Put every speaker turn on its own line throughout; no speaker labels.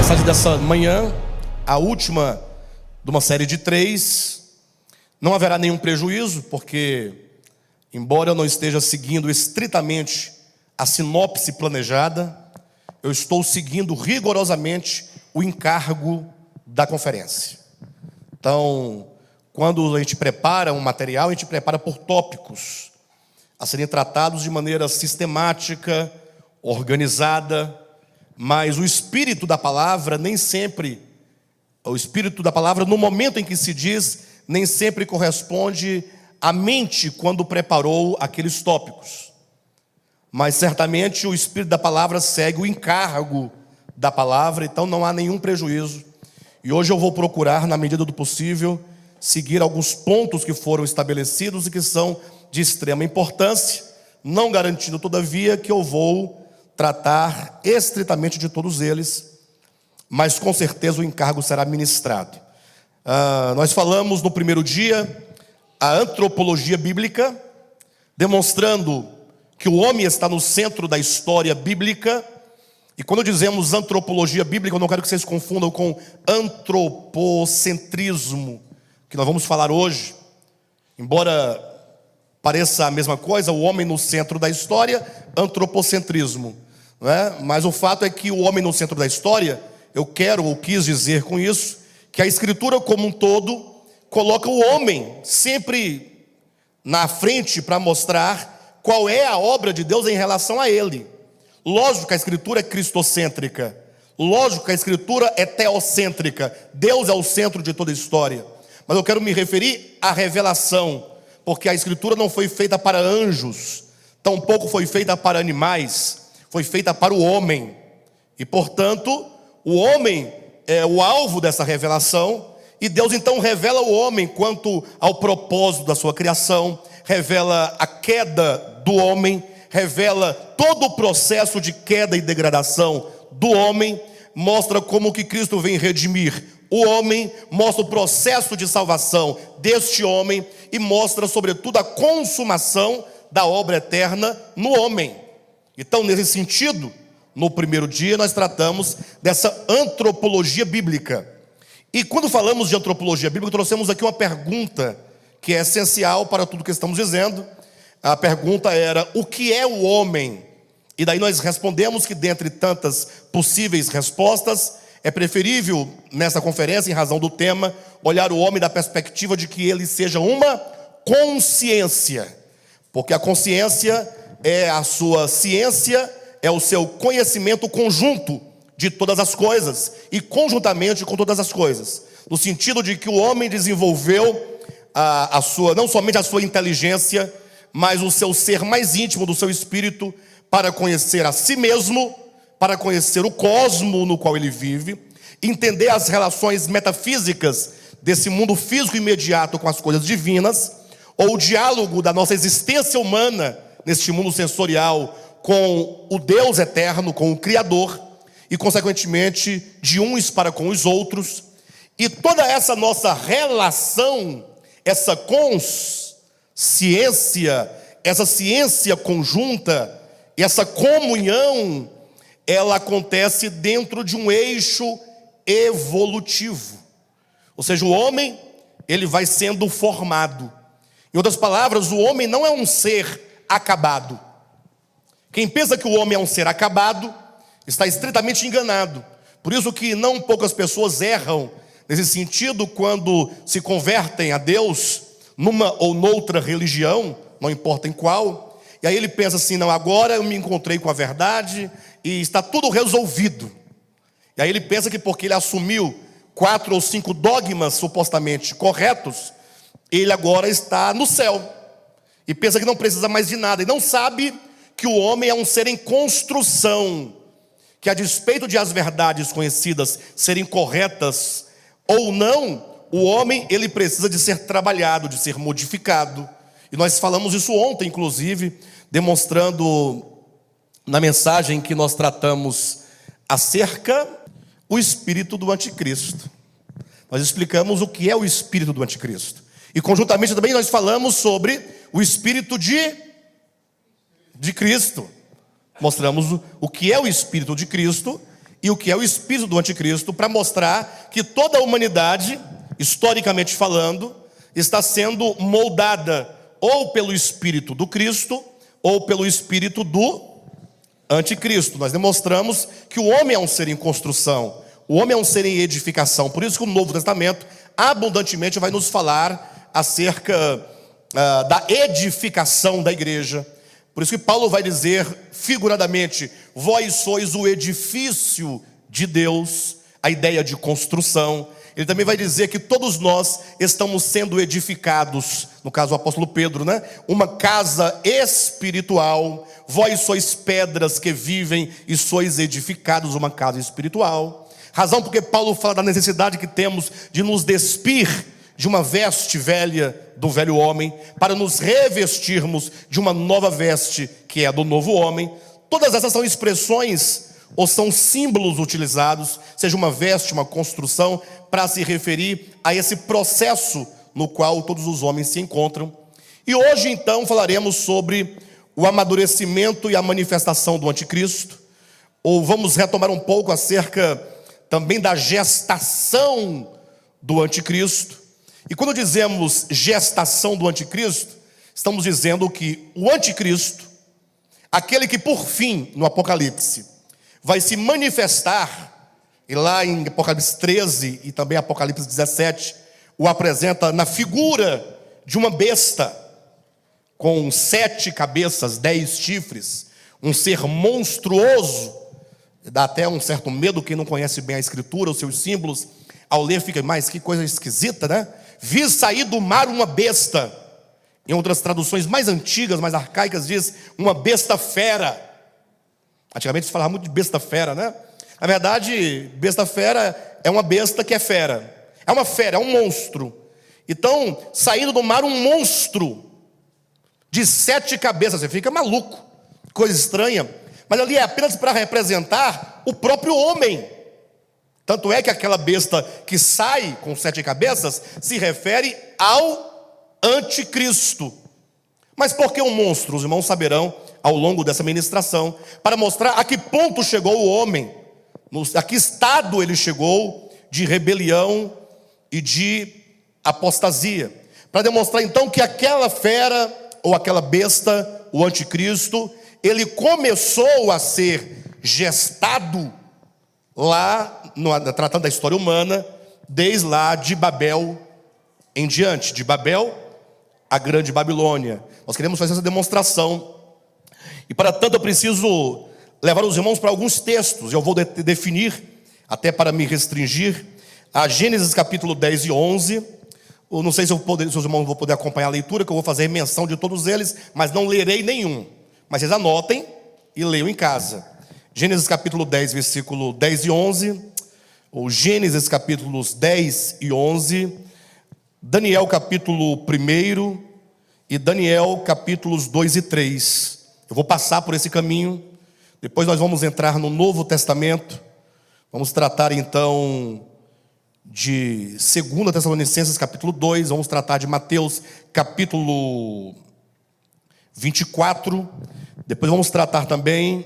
mensagem dessa manhã, a última de uma série de 3, não haverá nenhum prejuízo, porque, embora eu não esteja seguindo estritamente a sinopse planejada, eu estou seguindo rigorosamente o encargo da conferência. Então, quando a gente prepara um material, a gente prepara por tópicos, a serem tratados de maneira sistemática, organizada, mas o espírito da palavra nem sempre, o espírito da palavra no momento em que se diz, nem sempre corresponde à mente quando preparou aqueles tópicos. Mas certamente o espírito da palavra segue o encargo da palavra, então não há nenhum prejuízo. E hoje eu vou procurar, na medida do possível, seguir alguns pontos que foram estabelecidos e que são de extrema importância, não garantindo, todavia, que eu vou tratar estritamente de todos eles, mas com certeza o encargo será ministrado. Nós falamos no primeiro dia a antropologia bíblica, demonstrando que o homem está no centro da história bíblica. E quando dizemos antropologia bíblica, eu não quero que vocês confundam com antropocentrismo, que nós vamos falar hoje. Embora pareça a mesma coisa, o homem no centro da história, antropocentrismo, não é? Mas o fato é que o homem no centro da história, eu quero ou quis dizer com isso, que a Escritura como um todo coloca o homem sempre na frente para mostrar qual é a obra de Deus em relação a ele. Lógico que a Escritura é cristocêntrica, lógico que a Escritura é teocêntrica, Deus é o centro de toda a história. Mas eu quero me referir à revelação, porque a Escritura não foi feita para anjos, tampouco foi feita para animais, foi feita para o homem. E portanto, o homem é o alvo dessa revelação, e Deus então revela o homem quanto ao propósito da sua criação, revela a queda do homem, revela todo o processo de queda e degradação do homem, mostra como que Cristo vem redimir o homem, mostra o processo de salvação deste homem e mostra sobretudo a consumação da obra eterna no homem. Então, nesse sentido, no primeiro dia nós tratamos dessa antropologia bíblica. E quando falamos de antropologia bíblica, trouxemos aqui uma pergunta que é essencial para tudo que estamos dizendo. A pergunta era: o que é o homem? E daí nós respondemos que, dentre tantas possíveis respostas, é preferível, nessa conferência, em razão do tema, olhar o homem da perspectiva de que ele seja uma consciência. Porque a consciência é a sua ciência, é o seu conhecimento conjunto de todas as coisas, e conjuntamente com todas as coisas. No sentido de que o homem desenvolveu não somente a sua inteligência, mas o seu ser mais íntimo do seu espírito, para conhecer a si mesmo, para conhecer o cosmo no qual ele vive, entender as relações metafísicas desse mundo físico imediato com as coisas divinas, ou o diálogo da nossa existência humana neste mundo sensorial com o Deus eterno, com o Criador, e consequentemente de uns para com os outros. E toda essa nossa relação, essa consciência, essa ciência conjunta, essa comunhão, ela acontece dentro de um eixo evolutivo. Ou seja, o homem, ele vai sendo formado. Em outras palavras, o homem não é um ser acabado. Quem pensa que o homem é um ser acabado, está estritamente enganado. Por isso que não poucas pessoas erram nesse sentido quando se convertem a Deus numa ou noutra religião, não importa em qual. E aí ele pensa assim: não, agora eu me encontrei com a verdade e está tudo resolvido. E aí ele pensa que porque ele assumiu 4 ou 5 dogmas supostamente corretos, ele agora está no céu. E pensa que não precisa mais de nada. E não sabe que o homem é um ser em construção, que a despeito de as verdades conhecidas serem corretas ou não, o homem, ele precisa de ser trabalhado, de ser modificado. E nós falamos isso ontem, inclusive, demonstrando na mensagem que nós tratamos acerca do espírito do anticristo. Nós explicamos o que é o espírito do anticristo. E conjuntamente também nós falamos sobre o espírito de Cristo. Mostramos o que é o espírito de Cristo e o que é o espírito do anticristo, para mostrar que toda a humanidade, historicamente falando, está sendo moldada ou pelo espírito do Cristo ou pelo espírito do anticristo. Nós demonstramos que o homem é um ser em construção, o homem é um ser em edificação. Por isso que o Novo Testamento abundantemente vai nos falar acerca da edificação da igreja. Por isso que Paulo vai dizer figuradamente: vós sois o edifício de Deus, a ideia de construção. Ele também vai dizer que todos nós estamos sendo edificados, no caso o apóstolo Pedro, né? Uma casa espiritual. Vós sois pedras que vivem e sois edificados, uma casa espiritual. Razão porque Paulo fala da necessidade que temos de nos despir de uma veste velha do velho homem, para nos revestirmos de uma nova veste, que é a do novo homem. Todas essas são expressões ou são símbolos utilizados, seja uma veste, uma construção, para se referir a esse processo no qual todos os homens se encontram. E hoje então falaremos sobre o amadurecimento e a manifestação do anticristo, ou vamos retomar um pouco acerca também da gestação do anticristo. E quando dizemos gestação do anticristo, estamos dizendo que o anticristo, aquele que por fim, no Apocalipse, vai se manifestar, e lá em Apocalipse 13 e também Apocalipse 17, o apresenta na figura de uma besta, com 7 cabeças, 10 chifres, um ser monstruoso. Dá até um certo medo quem não conhece bem a escritura, os seus símbolos, ao ler fica, mais que coisa esquisita, né? Vi sair do mar uma besta. Em outras traduções mais antigas, mais arcaicas, diz uma besta fera. Antigamente se falava muito de besta fera, né? Na verdade, besta fera é uma besta que é fera. É uma fera, é um monstro. Então, saindo do mar um monstro de 7 cabeças. Você fica maluco, coisa estranha. Mas ali é apenas para representar o próprio homem. Tanto é que aquela besta que sai com 7 cabeças se refere ao anticristo. Mas por que um monstro? Os irmãos saberão ao longo dessa ministração, para mostrar a que ponto chegou o homem, a que estado ele chegou de rebelião e de apostasia. Para demonstrar então que aquela fera ou aquela besta, o anticristo, ele começou a ser gestado lá, tratando da história humana, desde lá de Babel em diante, de Babel a grande Babilônia. Nós queremos fazer essa demonstração, e para tanto eu preciso levar os irmãos para alguns textos. Eu vou definir, até para me restringir, a Gênesis capítulo 10 e 11. Eu não sei se os irmãos vão poder acompanhar a leitura, que eu vou fazer menção de todos eles, mas não lerei nenhum. Mas vocês anotem e leiam em casa. Gênesis capítulo 10, versículo 10 e 11, ou Gênesis capítulos 10 e 11, Daniel capítulo 1 e Daniel capítulos 2 e 3. Eu vou passar por esse caminho, depois nós vamos entrar no Novo Testamento, vamos tratar então de 2 Tessalonicenses capítulo 2, vamos tratar de Mateus capítulo 24, depois vamos tratar também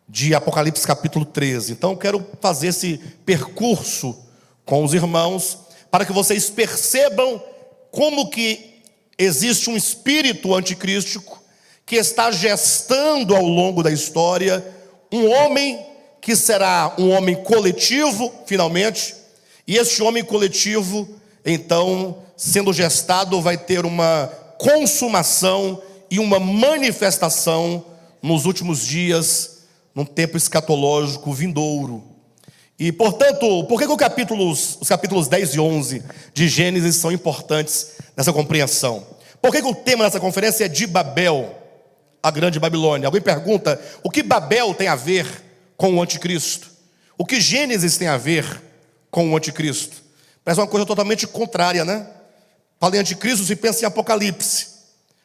de Apocalipse capítulo 13. Então eu quero fazer esse percurso com os irmãos, para que vocês percebam como que existe um espírito anticrístico que está gestando ao longo da história um homem que será um homem coletivo, finalmente, e este homem coletivo, então, sendo gestado, vai ter uma consumação e uma manifestação nos últimos dias, num tempo escatológico vindouro. E, portanto, por que os capítulos 10 e 11 de Gênesis são importantes nessa compreensão? Por que o tema dessa conferência é de Babel, a grande Babilônia? Alguém pergunta, o que Babel tem a ver com o anticristo? O que Gênesis tem a ver com o anticristo? Parece uma coisa totalmente contrária, né? Fala em anticristo, se pensa em Apocalipse.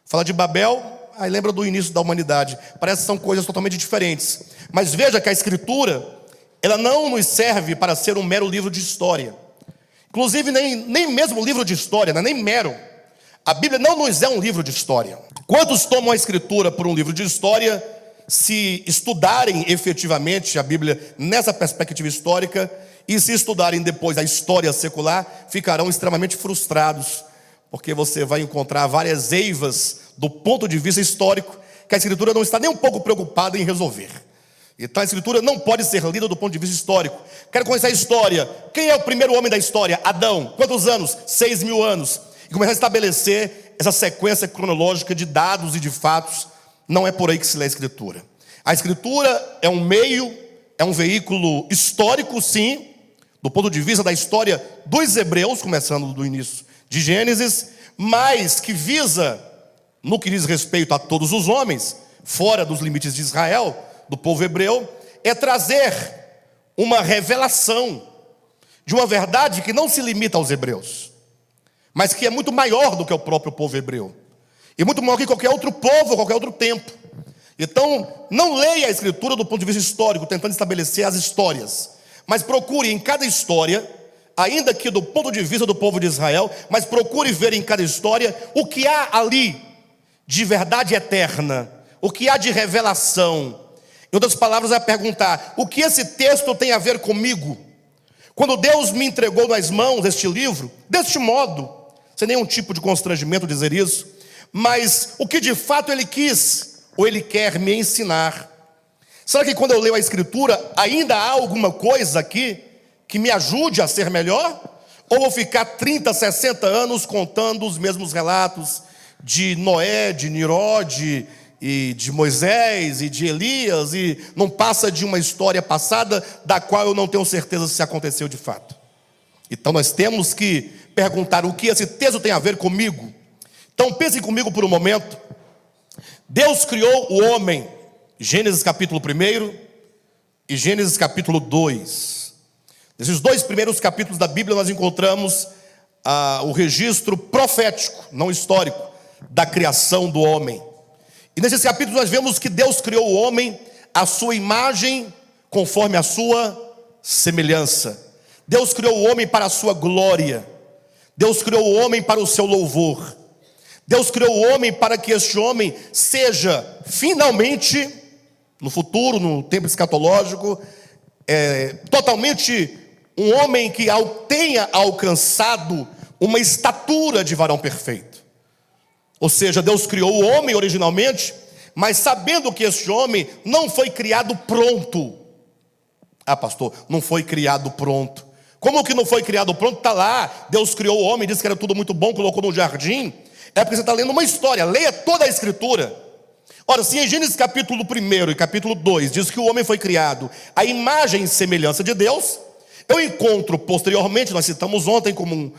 Fala de Babel, aí lembra do início da humanidade. Parece que são coisas totalmente diferentes. Mas veja que a Escritura, ela não nos serve para ser um mero livro de história. Inclusive, nem mesmo livro de história, nem mero. A Bíblia não nos é um livro de história. Quantos tomam a Escritura por um livro de história se estudarem efetivamente a Bíblia nessa perspectiva histórica e se estudarem depois a história secular, ficarão extremamente frustrados, porque você vai encontrar várias eivas do ponto de vista histórico que a Escritura não está nem um pouco preocupada em resolver. Então a Escritura não pode ser lida do ponto de vista histórico. Quero conhecer a história. Quem é o primeiro homem da história? Adão. Quantos anos? 6.000 anos. E começar a estabelecer essa sequência cronológica de dados e de fatos. Não é por aí que se lê a Escritura. A Escritura é um meio, é um veículo histórico, sim, do ponto de vista da história dos hebreus, começando do início de Gênesis, mas que visa, no que diz respeito a todos os homens, fora dos limites de Israel, do povo hebreu, é trazer uma revelação de uma verdade que não se limita aos hebreus, mas que é muito maior do que o próprio povo hebreu, e muito maior que qualquer outro povo, qualquer outro tempo. Então, não leia a Escritura do ponto de vista histórico, tentando estabelecer as histórias, mas procure em cada história, ainda que do ponto de vista do povo de Israel, mas procure ver em cada história o que há ali de verdade eterna, o que há de revelação. Em outras palavras, é perguntar: o que esse texto tem a ver comigo? Quando Deus me entregou nas mãos este livro, deste modo, sem nenhum tipo de constrangimento dizer isso, mas o que de fato Ele quis, ou Ele quer me ensinar? Será que quando eu leio a Escritura, ainda há alguma coisa aqui que me ajude a ser melhor? Ou vou ficar 30, 60 anos contando os mesmos relatos de Noé, de Nirode, e de Moisés e de Elias, e não passa de uma história passada da qual eu não tenho certeza se aconteceu de fato? Então nós temos que perguntar: o que esse texto tem a ver comigo? Então pensem comigo por um momento. Deus criou o homem, Gênesis capítulo 1 e Gênesis capítulo 2. Nesses dois primeiros capítulos da Bíblia nós encontramos o registro profético, não histórico, da criação do homem. E nesses capítulos nós vemos que Deus criou o homem à sua imagem, conforme a sua semelhança. Deus criou o homem para a sua glória. Deus criou o homem para o seu louvor. Deus criou o homem para que este homem seja finalmente, no futuro, no tempo escatológico, totalmente um homem que tenha alcançado uma estatura de varão perfeito. Ou seja, Deus criou o homem originalmente, mas sabendo que este homem não foi criado pronto. Ah, pastor, não foi criado pronto. Como que não foi criado pronto? Está lá, Deus criou o homem, disse que era tudo muito bom, colocou no jardim. É porque você está lendo uma história, leia toda a Escritura. Ora, se em Gênesis capítulo 1 e capítulo 2 diz que o homem foi criado à imagem e semelhança de Deus, eu encontro posteriormente, nós citamos ontem, como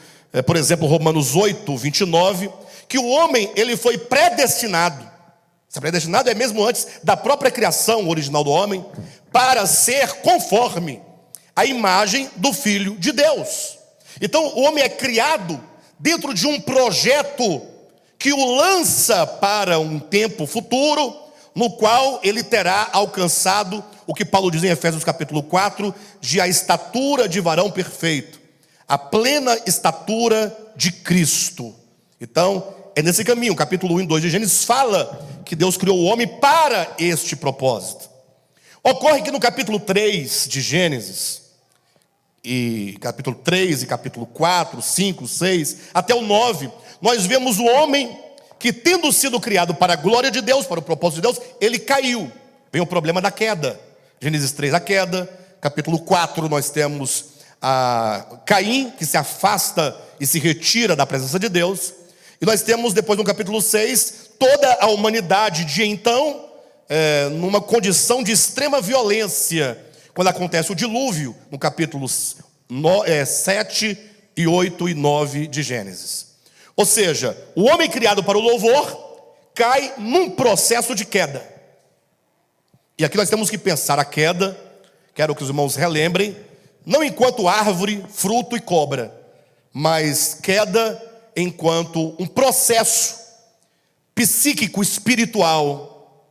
por exemplo Romanos 8, 29, que o homem ele foi predestinado. Esse predestinado é mesmo antes da própria criação original do homem, para ser conforme a imagem do Filho de Deus. Então o homem é criado dentro de um projeto que o lança para um tempo futuro, no qual ele terá alcançado o que Paulo diz em Efésios capítulo 4, de a estatura de varão perfeito, a plena estatura de Cristo. Então, é nesse caminho. Capítulo 1 e 2 de Gênesis fala que Deus criou o homem para este propósito. Ocorre que no capítulo 3 de Gênesis, e capítulo 3 e capítulo 4, 5, 6, até o 9, nós vemos o homem que, tendo sido criado para a glória de Deus, para o propósito de Deus, ele caiu. Vem o problema da queda. Gênesis 3, a queda. Capítulo 4, nós temos Caim, que se afasta e se retira da presença de Deus. E nós temos depois no capítulo 6, toda a humanidade de então, numa condição de extrema violência, quando acontece o dilúvio, no capítulos 7 e 8 e 9 de Gênesis. Ou seja, o homem criado para o louvor cai num processo de queda. E aqui nós temos que pensar a queda, quero que os irmãos relembrem, não enquanto árvore, fruto e cobra, mas queda enquanto um processo psíquico, espiritual,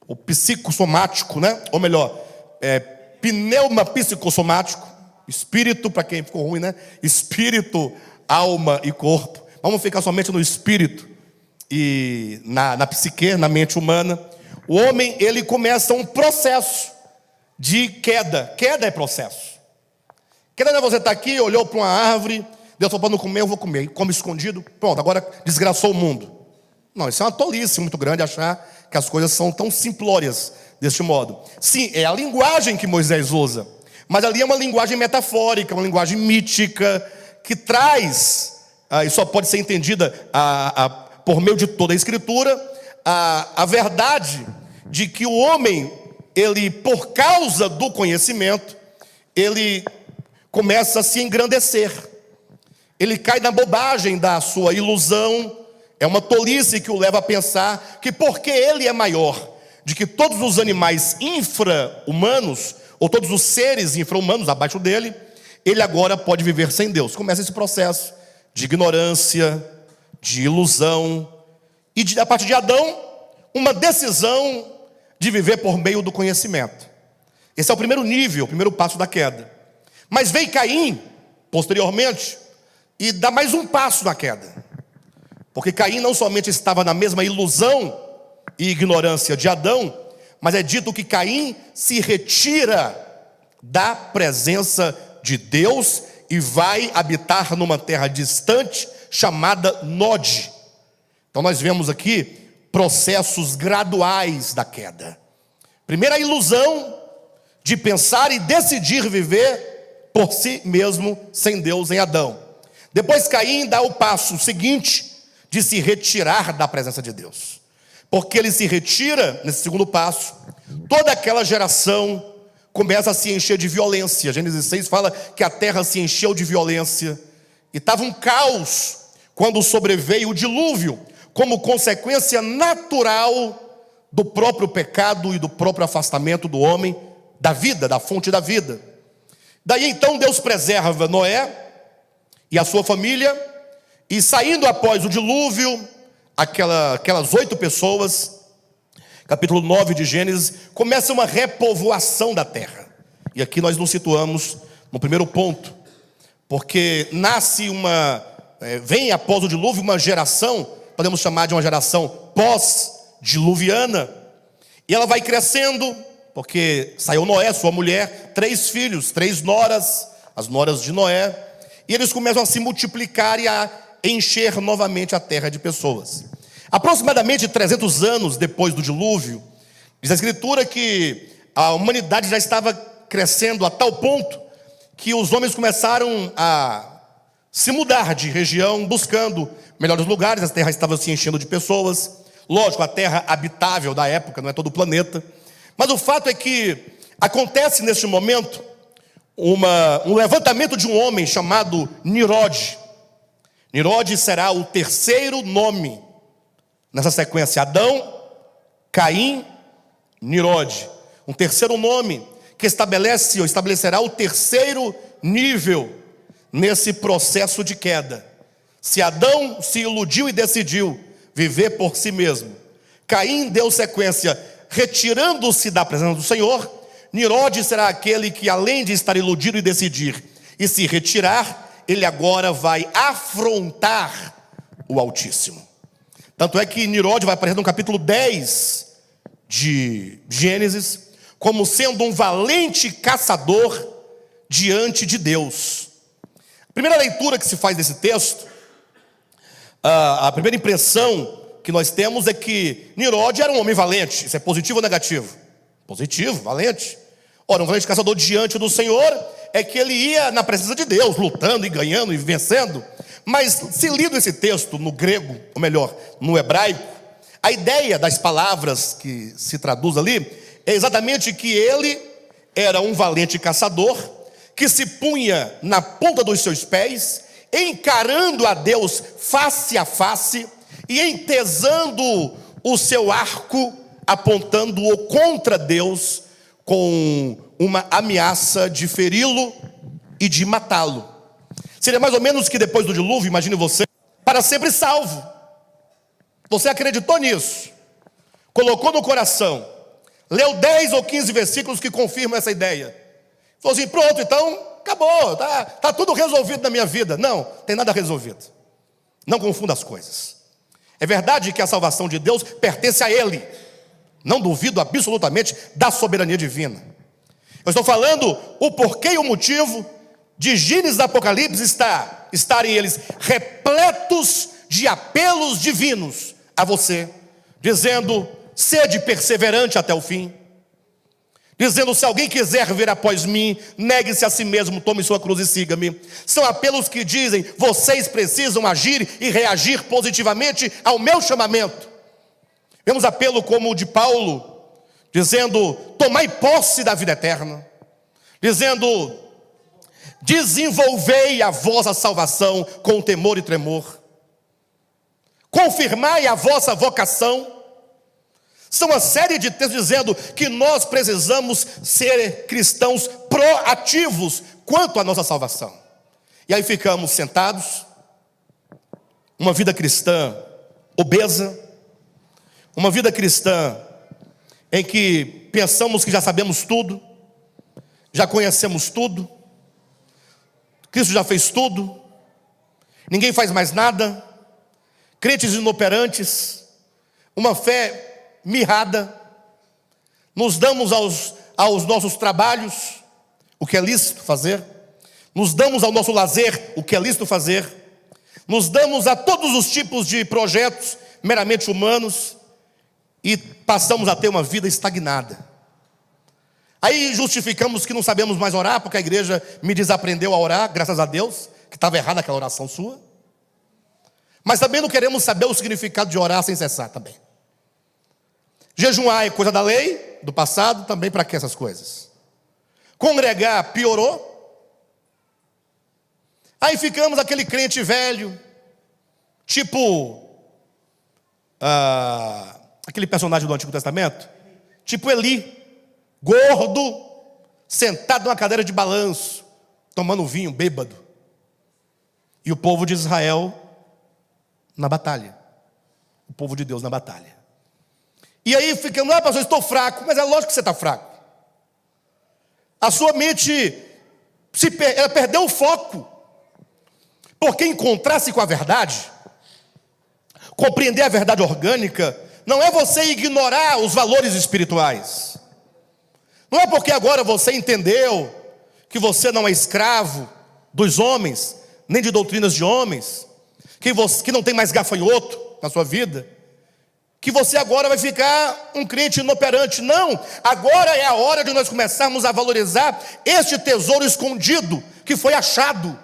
ou psicossomático, né? Ou melhor, pneuma psicossomático, espírito, para quem ficou ruim, né? Espírito, alma e corpo. Vamos ficar somente no espírito e na psique, na mente humana. O homem, ele começa um processo de queda. Queda é processo. Queda não é você estar aqui, olhou para uma árvore, Deus falou para não comer, eu vou comer. Come escondido, pronto, agora desgraçou o mundo. Não, isso é uma tolice muito grande achar que as coisas são tão simplórias deste modo. Sim, é a linguagem que Moisés usa, mas ali é uma linguagem metafórica, uma linguagem mítica, que traz, e só pode ser entendida por meio de toda a Escritura, a verdade de que o homem, ele, por causa do conhecimento, ele começa a se engrandecer. Ele cai na bobagem da sua ilusão. É uma tolice que o leva a pensar que porque ele é maior, de que todos os animais infra-humanos, ou todos os seres infra-humanos abaixo dele, ele agora pode viver sem Deus. Começa esse processo de ignorância, de ilusão, e a partir de Adão, uma decisão de viver por meio do conhecimento. Esse é o primeiro nível, o primeiro passo da queda. Mas veio Caim, posteriormente, e dá mais um passo na queda. Porque Caim não somente estava na mesma ilusão e ignorância de Adão, mas é dito que Caim se retira da presença de Deus e vai habitar numa terra distante chamada Nod. Então nós vemos aqui processos graduais da queda. Primeiro, a ilusão de pensar e decidir viver por si mesmo, sem Deus, em Adão. Depois Caim dá o passo seguinte de se retirar da presença de Deus. Porque ele se retira, nesse segundo passo, toda aquela geração começa a se encher de violência. Gênesis 6 fala que a terra se encheu de violência. E estava um caos quando sobreveio o dilúvio, como consequência natural do próprio pecado e do próprio afastamento do homem da vida, da fonte da vida. Daí então Deus preserva Noé e a sua família, e saindo após o dilúvio, aquelas 8 pessoas, capítulo 9 de Gênesis, começa uma repovoação da terra. E aqui nós nos situamos no primeiro ponto, porque vem após o dilúvio uma geração, podemos chamar de uma geração pós-diluviana, e ela vai crescendo, porque saiu Noé, sua mulher, 3 filhos, 3 noras, as noras de Noé, e eles começam a se multiplicar e a encher novamente a terra de pessoas. Aproximadamente 300 anos depois do dilúvio, diz a Escritura que a humanidade já estava crescendo a tal ponto que os homens começaram a se mudar de região, buscando melhores lugares. A terra estava se enchendo de pessoas. Lógico, a terra habitável da época, não é todo o planeta. Mas o fato é que acontece neste momento um levantamento de um homem chamado Nirod. Nirod será o terceiro nome nessa sequência: Adão, Caim, Nirod. Um terceiro nome que estabelecerá o terceiro nível nesse processo de queda. Se Adão se iludiu e decidiu viver por si mesmo, Caim deu sequência retirando-se da presença do Senhor, Nirod será aquele que, além de estar iludido e decidir e se retirar, ele agora vai afrontar o Altíssimo. Tanto é que Nirod vai aparecer no capítulo 10 de Gênesis como sendo um valente caçador diante de Deus. A primeira leitura que se faz desse texto, a primeira impressão que nós temos é que Nirod era um homem valente. Isso é positivo ou negativo? Positivo, valente. Ora, um valente caçador diante do Senhor é que ele ia na presença de Deus, lutando e ganhando e vencendo. Mas se lido esse texto no grego, ou melhor, no hebraico, a ideia das palavras que se traduz ali é exatamente que ele era um valente caçador que se punha na ponta dos seus pés, encarando a Deus face a face e entesando o seu arco, apontando-o contra Deus, com uma ameaça de feri-lo e de matá-lo. Seria mais ou menos que depois do dilúvio, imagine você, para sempre salvo. Você acreditou nisso, colocou no coração, leu 10 ou 15 versículos que confirmam essa ideia. Falou assim: pronto, então acabou, tá tudo resolvido na minha vida. Não, tem nada resolvido. Não confunda as coisas. É verdade que a salvação de Deus pertence a Ele, Não duvido absolutamente da soberania divina. Eu estou falando o porquê e o motivo de Gênesis e Apocalipse estarem eles repletos de apelos divinos a você, dizendo: sede perseverante até o fim. Dizendo: se alguém quiser vir após mim, negue-se a si mesmo, tome sua cruz e siga-me. São apelos que dizem: vocês precisam agir e reagir positivamente ao meu chamamento. Vemos apelo como o de Paulo, dizendo: tomai posse da vida eterna. Dizendo: desenvolvei a vossa salvação com temor e tremor. Confirmai a vossa vocação. São uma série de textos dizendo que nós precisamos ser cristãos proativos quanto à nossa salvação. E aí ficamos sentados, uma vida cristã obesa, uma vida cristã em que pensamos que já sabemos tudo, já conhecemos tudo, Cristo já fez tudo, ninguém faz mais nada, crentes inoperantes, uma fé mirrada, nos damos aos nossos trabalhos o que é lícito fazer, nos damos ao nosso lazer o que é lícito fazer, nos damos a todos os tipos de projetos meramente humanos e passamos a ter uma vida estagnada. Aí justificamos que não sabemos mais orar, porque a igreja me desaprendeu a orar, graças a Deus, que estava errada aquela oração sua. Mas também não queremos saber o significado de orar sem cessar também. Jejuar é coisa da lei, do passado, também para que essas coisas? Congregar piorou. Aí ficamos aquele crente velho, tipo aquele personagem do Antigo Testamento, tipo Eli, gordo, sentado numa cadeira de balanço, tomando vinho, bêbado. E o povo de Israel na batalha, o povo de Deus na batalha. E aí ficamos: pastor, estou fraco. Mas é lógico que você está fraco. A sua mente ela perdeu o foco. Porque encontrar-se com a verdade, compreender a verdade orgânica, não é você ignorar os valores espirituais. Não é porque agora você entendeu que você não é escravo dos homens, nem de doutrinas de homens, que não tem mais gafanhoto na sua vida, que você agora vai ficar um crente inoperante. Não, agora é a hora de nós começarmos a valorizar este tesouro escondido que foi achado.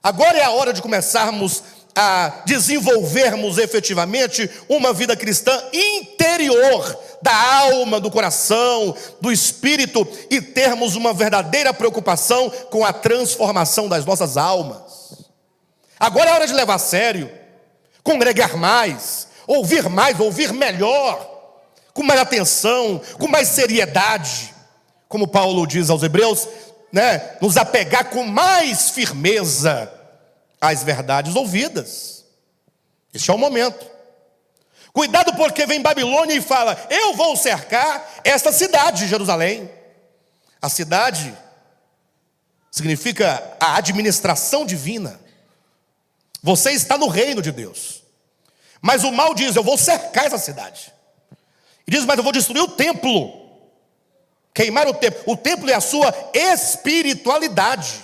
Agora é a hora de começarmos a desenvolvermos efetivamente uma vida cristã interior, da alma, do coração, do espírito, e termos uma verdadeira preocupação com a transformação das nossas almas. Agora é hora de levar a sério, congregar mais, ouvir melhor, com mais atenção, com mais seriedade, como Paulo diz aos Hebreus, nos apegar com mais firmeza às verdades ouvidas. Este é o momento. Cuidado, porque vem Babilônia e fala: eu vou cercar esta cidade, Jerusalém. A cidade significa a administração divina. Você está no reino de Deus. Mas o mal diz: eu vou cercar essa cidade. E diz: mas eu vou destruir o templo, queimar o templo. O templo é a sua espiritualidade,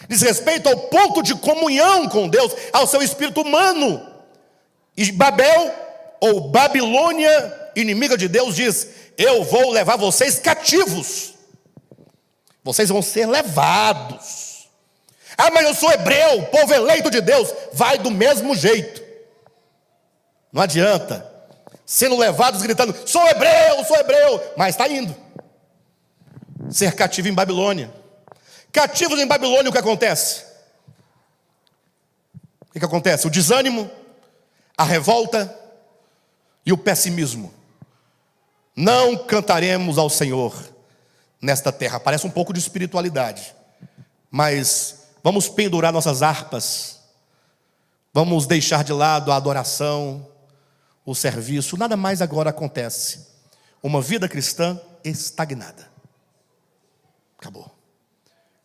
diz respeito ao ponto de comunhão com Deus, ao seu espírito humano. E Babel, ou Babilônia, inimiga de Deus, diz: eu vou levar vocês cativos, vocês vão ser levados. Mas eu sou hebreu, povo eleito de Deus. Vai do mesmo jeito. Não adianta, sendo levados gritando: sou hebreu, mas está indo ser cativo em Babilônia. Cativos em Babilônia, o que acontece? O que acontece? O desânimo, a revolta e o pessimismo. Não cantaremos ao Senhor nesta terra. Parece um pouco de espiritualidade, mas vamos pendurar nossas harpas, vamos deixar de lado a adoração, o serviço. Nada mais agora acontece. Uma vida cristã estagnada. Acabou.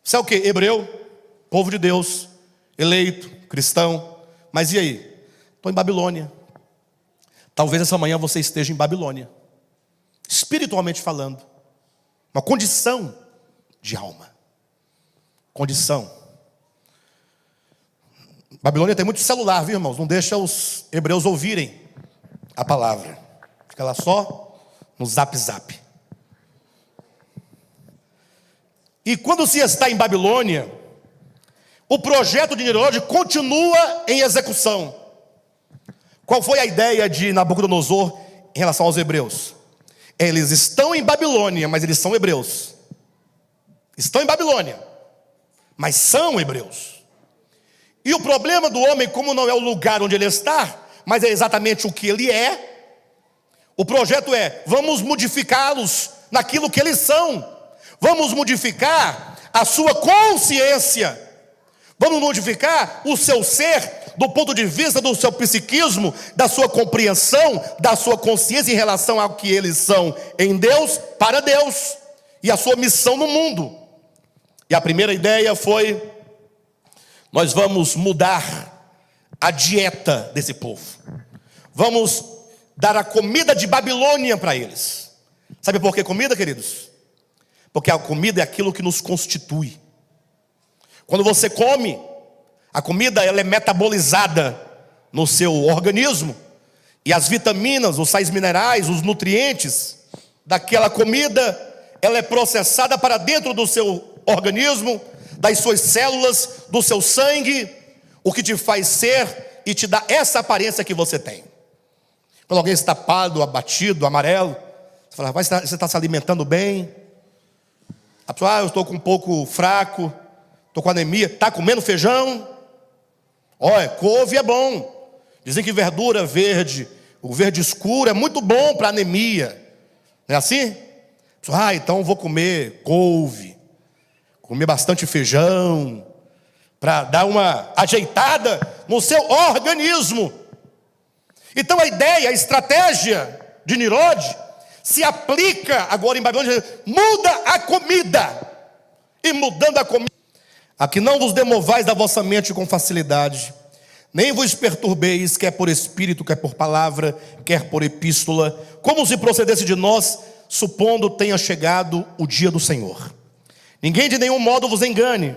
Você é o quê? Hebreu, povo de Deus, eleito, cristão. Mas e aí? Estou em Babilônia. Talvez essa manhã você esteja em Babilônia. espiritualmente falando, uma condição de alma. Condição. Babilônia tem muito celular, viu, irmãos? Não deixa os hebreus ouvirem a palavra. Fica lá só no zap zap. E quando se está em Babilônia, o projeto de Nimrod continua em execução. Qual foi a ideia de Nabucodonosor em relação aos hebreus? Eles estão em Babilônia, mas eles são hebreus. Estão em Babilônia, mas são hebreus. E o problema do homem, como não é o lugar onde ele está, mas é exatamente o que ele é, o projeto é: vamos modificá-los naquilo que eles são. Vamos modificar a sua consciência. Vamos modificar o seu ser do ponto de vista do seu psiquismo, da sua compreensão, da sua consciência em relação ao que eles são em Deus, para Deus, e a sua missão no mundo. E a primeira ideia foi: nós vamos mudar a dieta desse povo. Vamos dar a comida de Babilônia para eles. Sabe por que comida, queridos? Porque a comida é aquilo que nos constitui. Quando você come, a comida ela é metabolizada no seu organismo, e as vitaminas, os sais minerais, os nutrientes daquela comida, ela é processada para dentro do seu organismo, das suas células, do seu sangue, o que te faz ser e te dá essa aparência que você tem. Quando alguém está pálido, abatido, amarelo, você fala: você está se alimentando bem? A pessoa: eu estou com um pouco fraco, estou com anemia. Está comendo feijão? Olha, couve é bom. Dizem que verdura verde, o verde escuro é muito bom para anemia. Não é assim? A pessoa: então vou comer couve, comer bastante feijão, para dar uma ajeitada no seu organismo. Então a ideia, a estratégia de Nimrod se aplica agora em Babilônia. Muda a comida. E mudando a comida: a que não vos demovais da vossa mente com facilidade, nem vos perturbeis, quer por espírito, quer por palavra, quer por epístola, como se procedesse de nós, supondo tenha chegado o dia do Senhor. Ninguém de nenhum modo vos engane,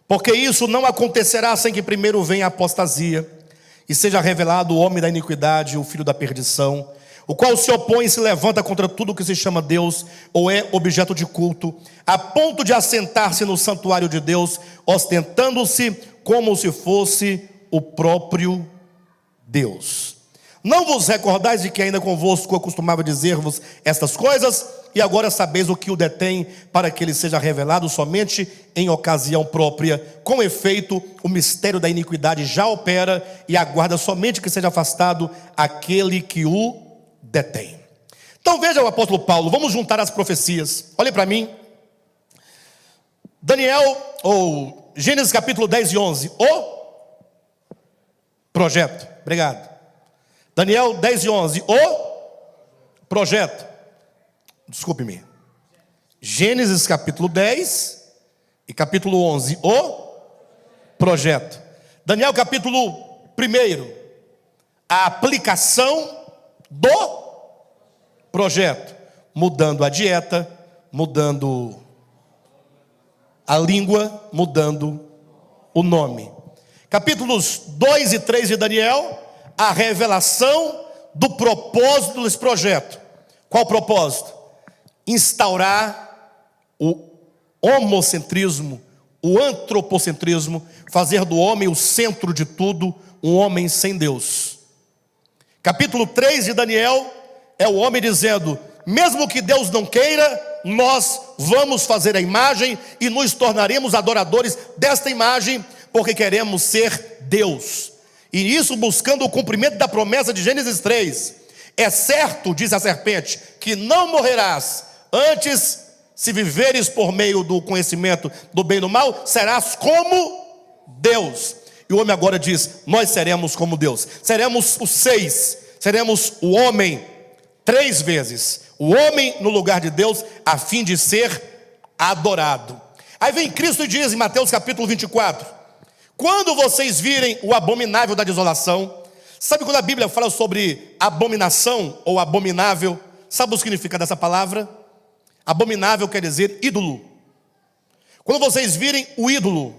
porque isso não acontecerá sem que primeiro venha a apostasia, e seja revelado o homem da iniquidade, o filho da perdição, o qual se opõe e se levanta contra tudo que se chama Deus, ou é objeto de culto, a ponto de assentar-se no santuário de Deus, ostentando-se como se fosse o próprio Deus. Não vos recordais de que ainda convosco eu costumava dizer-vos estas coisas, e agora sabeis o que o detém, para que ele seja revelado somente em ocasião própria. Com efeito, o mistério da iniquidade já opera, e aguarda somente que seja afastado aquele que o detém. Então veja o apóstolo Paulo. Vamos juntar as profecias. Olhem para mim. Daniel, ou Gênesis capítulo 10 e 11. O projeto. Obrigado. Daniel 10 e 11. O projeto. Desculpe-me. Gênesis capítulo 10 e capítulo 11. O projeto. Daniel capítulo 1. A aplicação do projeto. Mudando a dieta, mudando a língua, mudando o nome. Capítulos 2 e 3 de Daniel, a revelação do propósito desse projeto. Qual o propósito? Instaurar o homocentrismo, o antropocentrismo, fazer do homem o centro de tudo, um homem sem Deus. Capítulo 3 de Daniel é o homem dizendo: mesmo que Deus não queira, nós vamos fazer a imagem e nos tornaremos adoradores desta imagem, porque queremos ser Deus. E isso buscando o cumprimento da promessa de Gênesis 3. É certo, diz a serpente, que não morrerás, antes, se viveres por meio do conhecimento do bem e do mal, serás como Deus. E o homem agora diz: nós seremos como Deus. Seremos os 6, seremos o homem 3 vezes. O homem no lugar de Deus, a fim de ser adorado. Aí vem Cristo e diz em Mateus capítulo 24: quando vocês virem o abominável da desolação. Sabe quando a Bíblia fala sobre abominação ou abominável? Sabe o significado dessa palavra? Abominável quer dizer ídolo. Quando vocês virem o ídolo,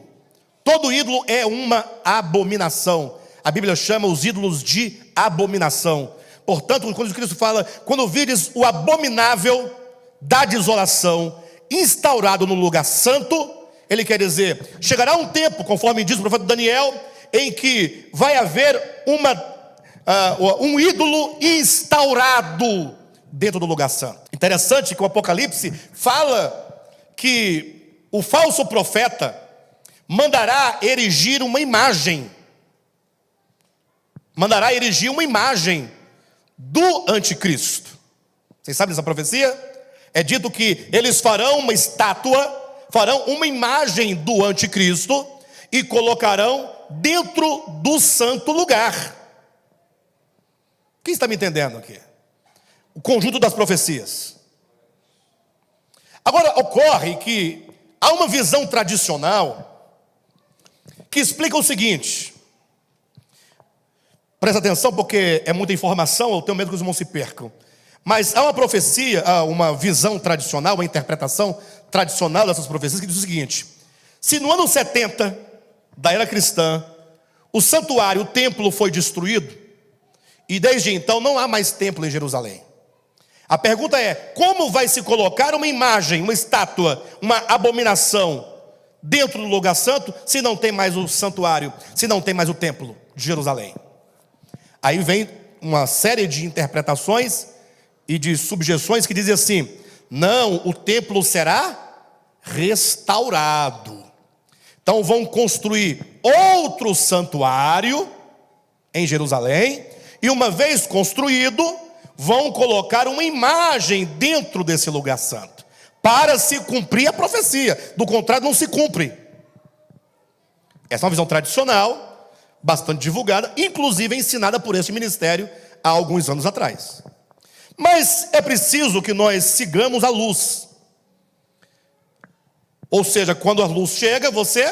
todo ídolo é uma abominação. A Bíblia chama os ídolos de abominação. Portanto, quando Cristo fala, quando vires o abominável da desolação instaurado no lugar santo, ele quer dizer, chegará um tempo, conforme diz o profeta Daniel, em que vai haver um ídolo instaurado dentro do lugar santo. Interessante que o Apocalipse fala que o falso profeta mandará erigir uma imagem. Mandará erigir uma imagem do anticristo. Vocês sabem dessa profecia? É dito que eles farão uma estátua, farão uma imagem do anticristo e colocarão dentro do santo lugar. Quem está me entendendo aqui? O conjunto das profecias. Agora, ocorre que há uma visão tradicional que explica o seguinte. Presta atenção porque é muita informação, eu tenho medo que os irmãos se percam. Mas há uma profecia, há uma visão tradicional, uma interpretação tradicional dessas profecias que diz o seguinte: se no ano 70 da era cristã, o santuário, o templo foi destruído, e desde então não há mais templo em Jerusalém. A pergunta é, como vai se colocar uma imagem, uma estátua, uma abominação dentro do lugar santo, se não tem mais o santuário, se não tem mais o templo de Jerusalém? Aí vem uma série de interpretações e de subjeções que dizem assim: não, o templo será restaurado. Então vão construir outro santuário em Jerusalém, e uma vez construído, vão colocar uma imagem dentro desse lugar santo, para se cumprir a profecia. Do contrário, não se cumpre. Essa é uma visão tradicional, bastante divulgada, inclusive ensinada por este ministério há alguns anos atrás. Mas é preciso que nós sigamos a luz. Ou seja, quando a luz chega, você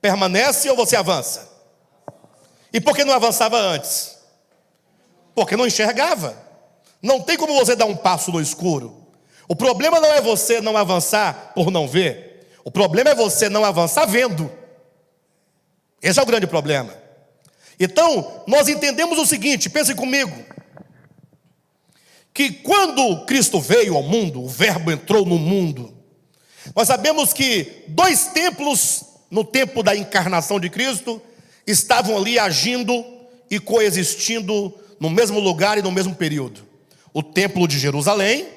permanece ou você avança? E por que não avançava antes? Porque não enxergava. Não tem como você dar um passo no escuro. O problema não é você não avançar por não ver. O problema é você não avançar vendo. Esse é o grande problema. Então, nós entendemos o seguinte, pensem comigo, que quando Cristo veio ao mundo, o Verbo entrou no mundo, nós sabemos que dois templos, no tempo da encarnação de Cristo, estavam ali agindo e coexistindo no mesmo lugar e no mesmo período. O templo de Jerusalém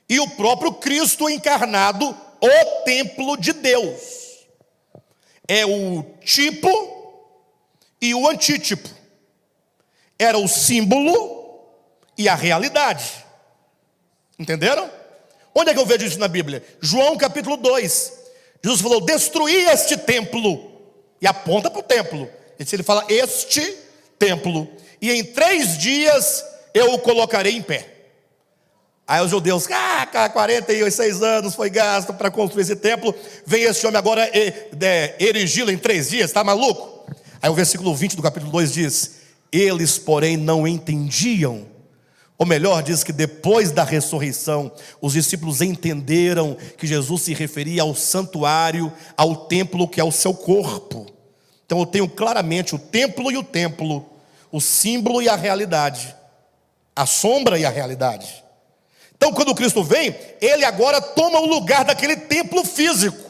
e o próprio Cristo encarnado, o templo de Deus. É o tipo e o antítipo. Era o símbolo e a realidade. Entenderam? Onde é que eu vejo isso na Bíblia? João capítulo 2. Jesus falou, destruí este templo. E aponta para o templo. Ele fala, este templo. E em 3 dias eu o colocarei em pé. Aí os judeus, 46 anos foi gasto para construir esse templo. Vem esse homem agora erigi-lo em 3 dias, está maluco? Aí o versículo 20 do capítulo 2 diz, eles porém não entendiam. Ou melhor, diz que depois da ressurreição, os discípulos entenderam que Jesus se referia ao santuário, ao templo que é o seu corpo. Então eu tenho claramente o templo e o templo, o símbolo e a realidade, a sombra e a realidade. Então quando Cristo vem, ele agora toma o lugar daquele templo físico.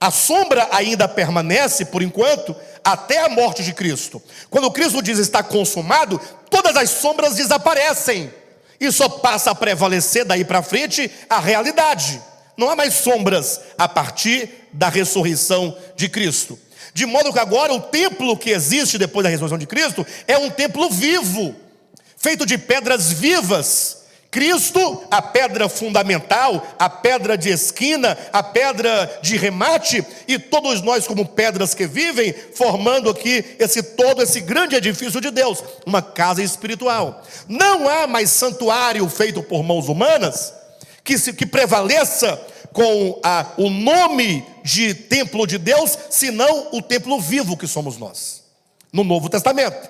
A sombra ainda permanece por enquanto, até a morte de Cristo. Quando Cristo diz está consumado, todas as sombras desaparecem. E só passa a prevalecer daí para frente a realidade. Não há mais sombras a partir da ressurreição de Cristo. De modo que agora o templo que existe depois da ressurreição de Cristo é um templo vivo, feito de pedras vivas. Cristo, a pedra fundamental, a pedra de esquina, a pedra de remate, e todos nós como pedras que vivem, formando aqui esse grande edifício de Deus, uma casa espiritual. Não há mais santuário feito por mãos humanas que prevaleça com o nome de templo de Deus, senão o templo vivo que somos nós, no Novo Testamento.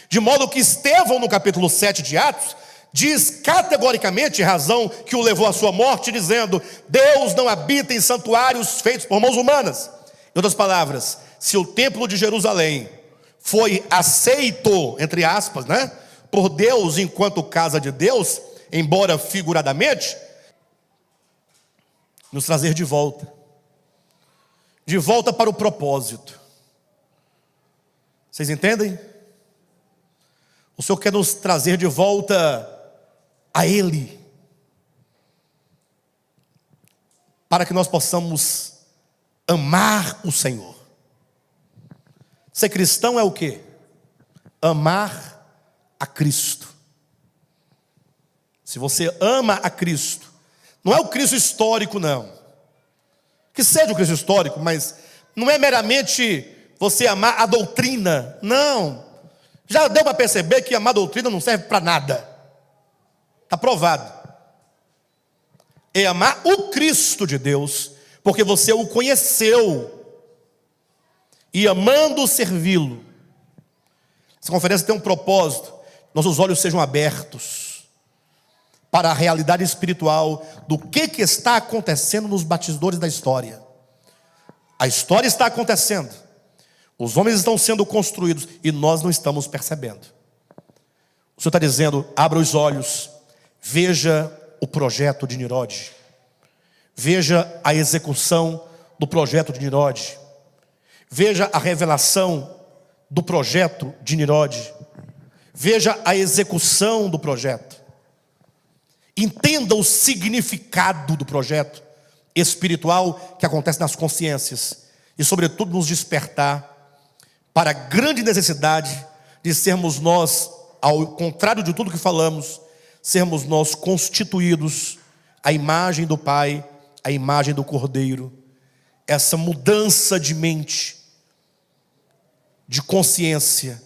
De modo que Estevão, no capítulo 7 de Atos, diz categoricamente a razão que o levou à sua morte, dizendo: Deus não habita em santuários feitos por mãos humanas. Em outras palavras, se o templo de Jerusalém foi aceito, entre aspas, por Deus enquanto casa de Deus, embora figuradamente, nos trazer de volta para o propósito. Vocês entendem? O Senhor quer nos trazer de volta a Ele, para que nós possamos amar o Senhor. Ser cristão é o quê? Amar a Cristo. Se você ama a Cristo, não é o Cristo histórico, não. Que seja o Cristo histórico, mas não é meramente você amar a doutrina. Não. Já deu para perceber que amar a doutrina não serve para nada. Está provado. É amar o Cristo de Deus, porque você o conheceu, e amando servi-lo. Essa conferência tem um propósito: nossos olhos sejam abertos para a realidade espiritual do que está acontecendo nos batizadores da história. A história está acontecendo, os homens estão sendo construídos e nós não estamos percebendo. O Senhor está dizendo: abra os olhos, veja o projeto de Nimrod, veja a execução do projeto de Nimrod, veja a revelação do projeto de Nimrod, veja a execução do projeto. Entenda o significado do projeto espiritual que acontece nas consciências e, sobretudo, nos despertar para a grande necessidade de sermos nós, ao contrário de tudo que falamos, sermos nós constituídos à imagem do Pai, à imagem do Cordeiro. Essa mudança de mente, de consciência,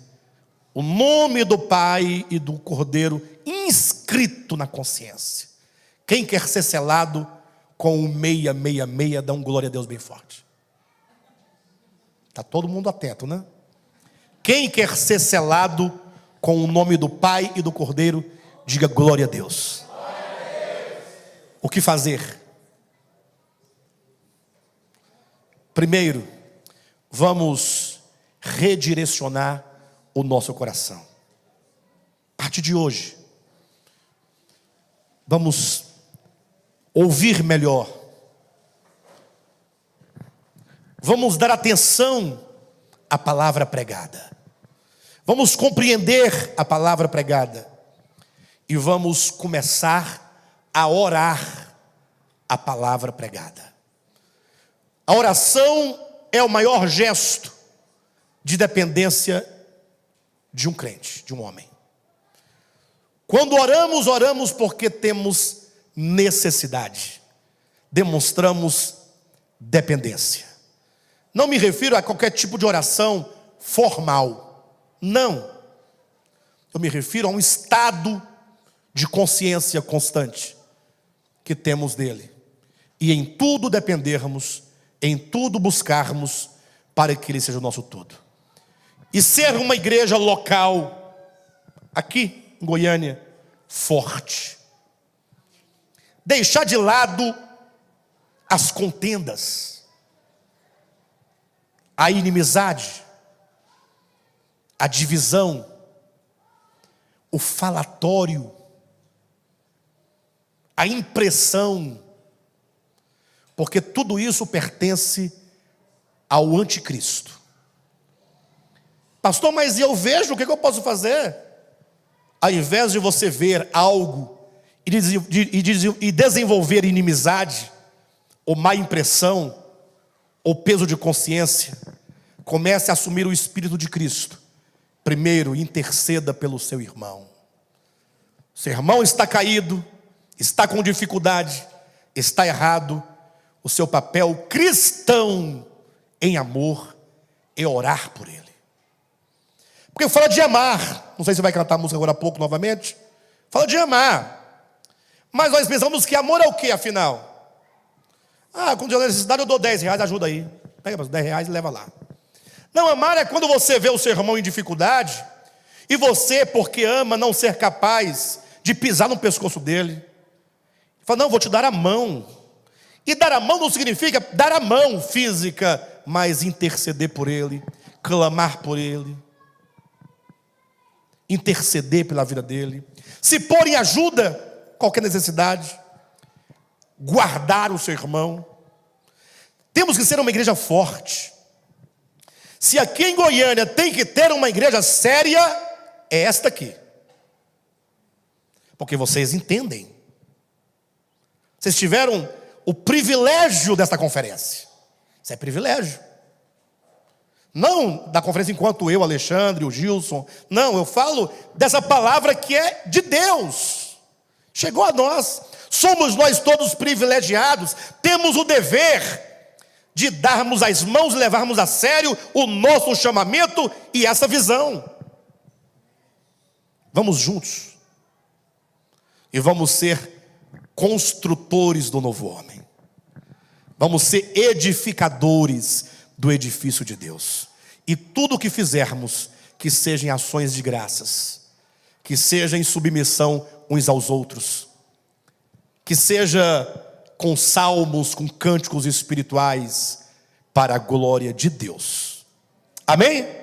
o nome do Pai e do Cordeiro inscrito na consciência. Quem quer ser selado com o 666, dá um glória a Deus bem forte. Está todo mundo atento, né? Quem quer ser selado com o nome do Pai e do Cordeiro, diga glória a Deus. O que fazer? Primeiro, vamos redirecionar o nosso coração. A partir de hoje, vamos ouvir melhor. Vamos dar atenção à palavra pregada. Vamos compreender a palavra pregada. E vamos começar a orar a palavra pregada. A oração é o maior gesto de dependência de um crente, de um homem. Quando oramos, oramos porque temos necessidade. Demonstramos dependência. Não me refiro a qualquer tipo de oração formal. Não. Eu me refiro a um estado de consciência constante que temos dele. E em tudo dependermos, em tudo buscarmos para que ele seja o nosso tudo. E ser uma igreja local, aqui em Goiânia, forte. Deixar de lado as contendas, a inimizade, a divisão, o falatório, a impressão, porque tudo isso pertence ao anticristo. Pastor, mas eu vejo, o que eu posso fazer? Ao invés de você ver algo e desenvolver inimizade, ou má impressão, ou peso de consciência, comece a assumir o Espírito de Cristo. Primeiro, interceda pelo seu irmão. Seu irmão está caído, está com dificuldade, está errado. O seu papel cristão em amor é orar por ele. Porque fala de amar. Não sei se você vai cantar a música agora há pouco novamente. Fala de amar. Mas nós pensamos que amor é o que, afinal? Quando eu necessidade eu dou 10 reais, ajuda aí. Pega 10 reais e leva lá. Não, amar é quando você vê o seu irmão em dificuldade e você, porque ama, não ser capaz de pisar no pescoço dele. Fala, não, vou te dar a mão. E dar a mão não significa dar a mão física, mas interceder por ele, clamar por ele, interceder pela vida dele, se pôr em ajuda, qualquer necessidade, guardar o seu irmão. Temos que ser uma igreja forte. Se aqui em Goiânia tem que ter uma igreja séria, é esta aqui. Porque vocês entendem. Vocês tiveram o privilégio desta conferência. Isso é privilégio. Não da conferência enquanto eu, Alexandre, o Gilson. Não, eu falo dessa palavra que é de Deus. Chegou a nós. Somos nós todos privilegiados. Temos o dever de darmos as mãos e levarmos a sério o nosso chamamento e essa visão. Vamos juntos. E vamos ser construtores do novo homem. Vamos ser edificadores do edifício de Deus. E tudo o que fizermos, que seja em ações de graças, que seja em submissão uns aos outros, que seja com salmos, com cânticos espirituais, para a glória de Deus. Amém?